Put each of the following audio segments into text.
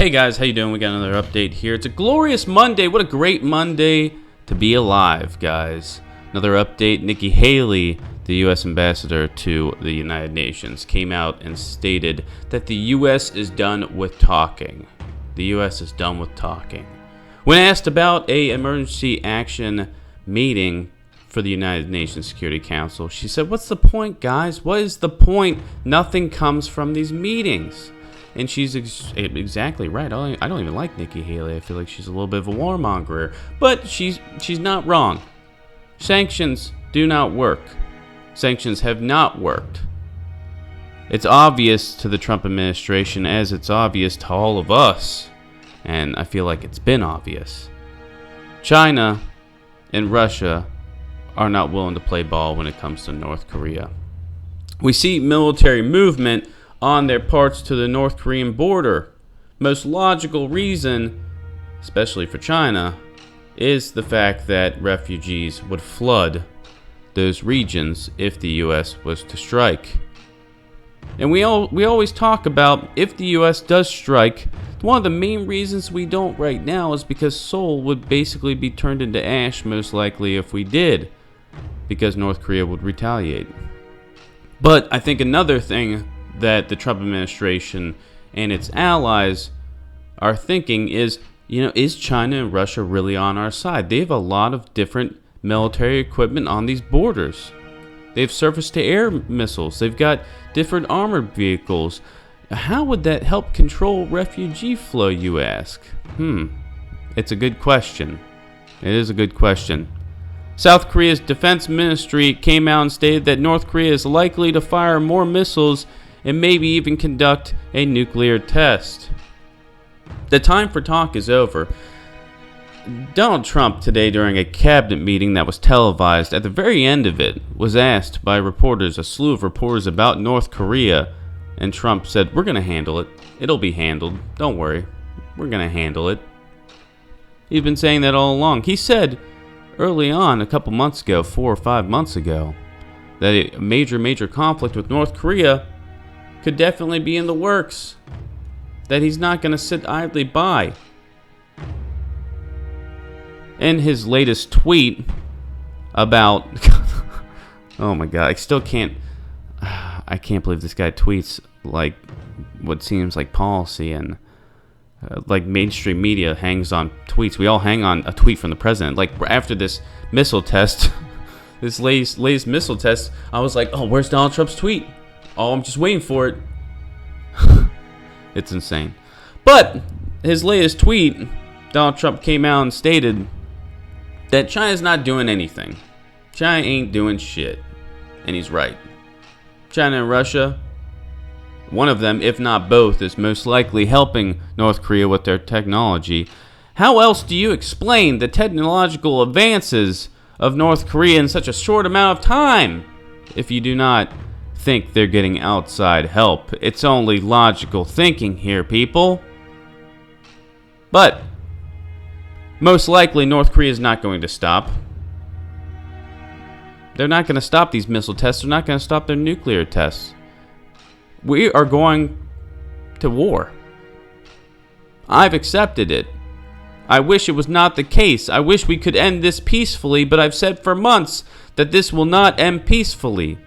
Hey guys, how you doing? We got another update here. It's a glorious Monday. What a great Monday to be alive, guys. Another update. Nikki Haley, the U.S. ambassador to the United Nations, came out and stated that the U.S. is done with talking. The U.S. is done with talking. When asked about an emergency action meeting for the United Nations Security Council, she said, "What's the point, guys? What is the point? Nothing comes from these meetings." And she's exactly right. I don't even like Nikki Haley. I feel like she's a little bit of a warmonger. But she's not wrong. Sanctions do not work. Sanctions have not worked. It's obvious to the Trump administration as it's obvious to all of us. And I feel like it's been obvious. China and Russia are not willing to play ball when it comes to North Korea. We see military movement on their parts to the North Korean border. Most logical reason, especially for China, is the fact that refugees would flood those regions if the U.S. was to strike. And we always talk about if the U.S. does strike, one of the main reasons we don't right now is because Seoul would basically be turned into ash most likely if we did, because North Korea would retaliate. But I think another thing that the Trump administration and its allies are thinking is, is China and Russia really on our side? They have a lot of different military equipment on these borders. They have surface-to-air missiles. They've got different armored vehicles. How would that help control refugee flow, you ask? It's a good question. It is a good question. South Korea's defense ministry came out and stated that North Korea is likely to fire more missiles and maybe even conduct a nuclear test. The time for talk is over. Donald Trump today, during a cabinet meeting that was televised, at the very end of it, was asked by reporters, a slew of reporters, about North Korea, and Trump said, "We're going to handle it. It'll be handled. Don't worry. We're going to handle it." He's been saying that all along. He said early on, a couple months ago, 4 or 5 months ago, that a major conflict with North Korea could definitely be in the works, that he's not going to sit idly by. In his latest tweet about oh my god, I can't believe this guy tweets like what seems like policy, and like mainstream media hangs on tweets. We all hang on a tweet from the president. Like after this missile test, this latest missile test, I was like, oh, where's Donald Trump's tweet? Oh, I'm just waiting for it. It's insane. But his latest tweet, Donald Trump came out and stated that China's not doing anything. China ain't doing shit. And he's right. China and Russia, one of them, if not both, is most likely helping North Korea with their technology. How else do you explain the technological advances of North Korea in such a short amount of time if you do not think they're getting outside help? It's only logical thinking here, people. But most likely North Korea is not going to stop. They're not going to stop these missile tests. They're not going to stop their nuclear tests. We are going to war. I've accepted it. I wish it was not the case. I wish we could end this peacefully, but I've said for months that this will not end peacefully.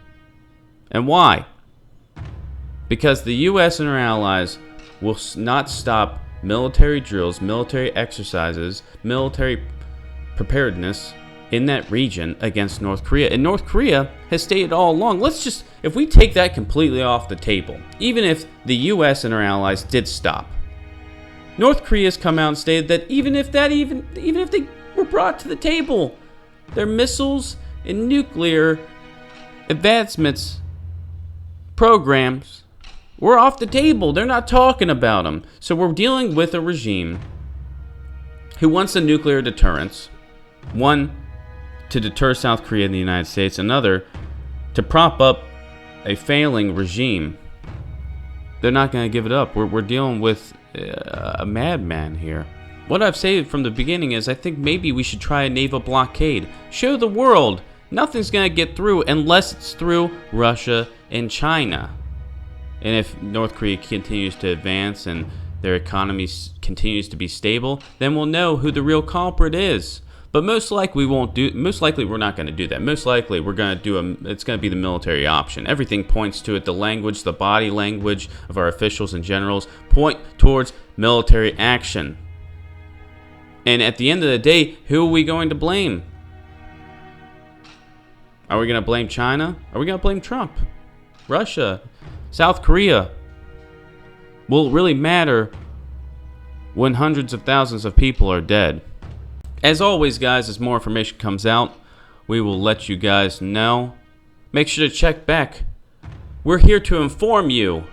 And why? Because the U.S. and our allies will not stop military drills, military exercises, military preparedness in that region against North Korea. And North Korea has stated all along, if we take that completely off the table, even if the U.S. and our allies did stop, North Korea has come out and stated that even if they were brought to the table, their missiles and nuclear advancements programs were off the table. They're not talking about them. So we're dealing with a regime who wants a nuclear deterrence. One, to deter South Korea and the United States. Another, to prop up a failing regime. They're not going to give it up. We're dealing with a madman here. What I've said from the beginning is I think maybe we should try a naval blockade. Show the world nothing's going to get through unless it's through Russia and China. And if North Korea continues to advance and their economy continues to be stable, then we'll know who the real culprit is. But most likely we're not going to do that. Most likely we're going to it's going to be the military option. Everything points to it. The language, the body language of our officials and generals point towards military action. And at the end of the day, who are we going to blame? Are we going to blame China? Are we going to blame Trump? Russia? South Korea? Will it really matter when hundreds of thousands of people are dead? As always, guys, as more information comes out, we will let you guys know. Make sure to check back. We're here to inform you,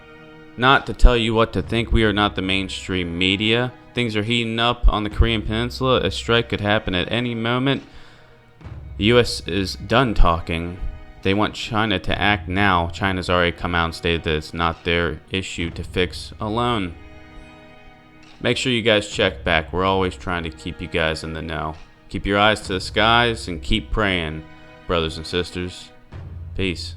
not to tell you what to think. We are not the mainstream media. Things are heating up on the Korean Peninsula. A strike could happen at any moment. The U.S. is done talking. They want China to act now. China's already come out and stated that it's not their issue to fix alone. Make sure you guys check back. We're always trying to keep you guys in the know. Keep your eyes to the skies and keep praying, brothers and sisters. Peace.